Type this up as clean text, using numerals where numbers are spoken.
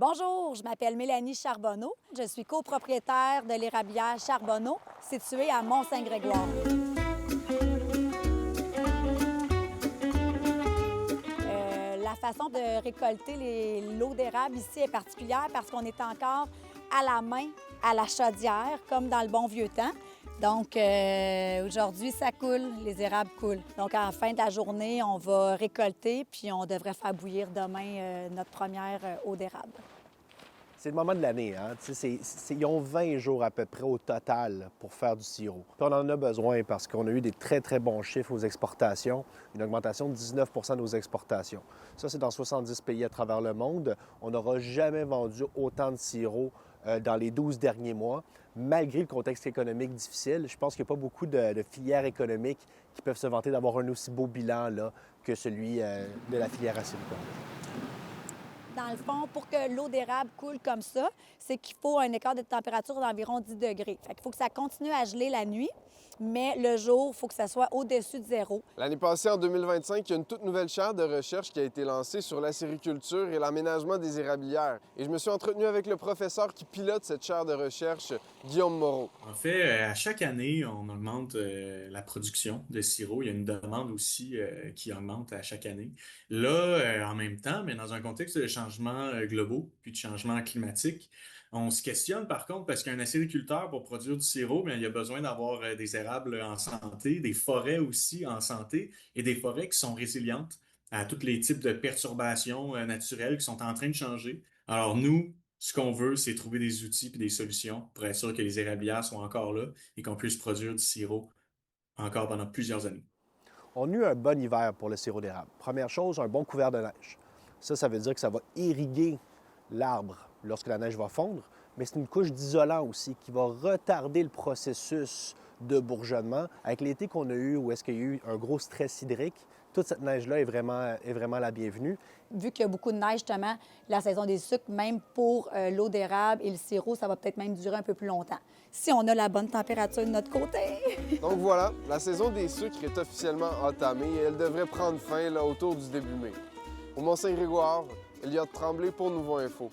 Bonjour, je m'appelle Mélanie Charbonneau. Je suis copropriétaire de l'érablière Charbonneau, située à Mont-Saint-Grégoire. La façon de récolter l'eau d'érable ici est particulière parce qu'on est encore à la main, à la chaudière, comme dans le bon vieux temps. Donc, aujourd'hui, ça coule, les érables coulent. Donc, à la fin de la journée, on va récolter, puis on devrait faire bouillir demain notre première eau d'érable. C'est le moment de l'année, hein? Ils ont 20 jours à peu près au total pour faire du sirop. Puis on en a besoin parce qu'on a eu des très, très bons chiffres aux exportations, une augmentation de 19 de nos exportations. Ça, c'est dans 70 pays à travers le monde. On n'aura jamais vendu autant de sirop dans les 12 derniers mois, malgré le contexte économique difficile. Je pense qu'il n'y a pas beaucoup de filières économiques qui peuvent se vanter d'avoir un aussi beau bilan là, que celui de la filière à silicone. Dans le fond, pour que l'eau d'érable coule comme ça, c'est qu'il faut un écart de température d'environ 10 degrés. Fait qu'il faut que ça continue à geler la nuit, mais le jour, il faut que ça soit au-dessus de zéro. L'année passée, en 2025, il y a une toute nouvelle chaire de recherche qui a été lancée sur l'acériculture et l'aménagement des érablières. Et je me suis entretenu avec le professeur qui pilote cette chaire de recherche, Guillaume Moreau. En fait, à chaque année, on augmente la production de sirop. Il y a une demande aussi qui augmente à chaque année. Là, en même temps, mais dans un contexte de changements globaux puis de changements climatiques, on se questionne par contre parce qu'un acériculteur, pour produire du sirop, bien, il a besoin d'avoir des érables en santé, des forêts aussi en santé et des forêts qui sont résilientes à tous les types de perturbations naturelles qui sont en train de changer. Alors nous, ce qu'on veut, c'est trouver des outils et des solutions pour être sûr que les érablières soient encore là et qu'on puisse produire du sirop encore pendant plusieurs années. On a eu un bon hiver pour le sirop d'érable. Première chose, un bon couvert de neige. Ça veut dire que ça va irriguer l'arbre lorsque la neige va fondre, mais c'est une couche d'isolant aussi qui va retarder le processus de bourgeonnement. Avec l'été qu'on a eu, où est-ce qu'il y a eu un gros stress hydrique, toute cette neige-là est vraiment la bienvenue. Vu qu'il y a beaucoup de neige, justement, la saison des sucres, même pour l'eau d'érable et le sirop, ça va peut-être même durer un peu plus longtemps, si on a la bonne température de notre côté. Donc voilà, la saison des sucres est officiellement entamée et elle devrait prendre fin là, autour du début mai. Au Mont-Saint-Grégoire, Elliott Tremblay pour Nouveau Info.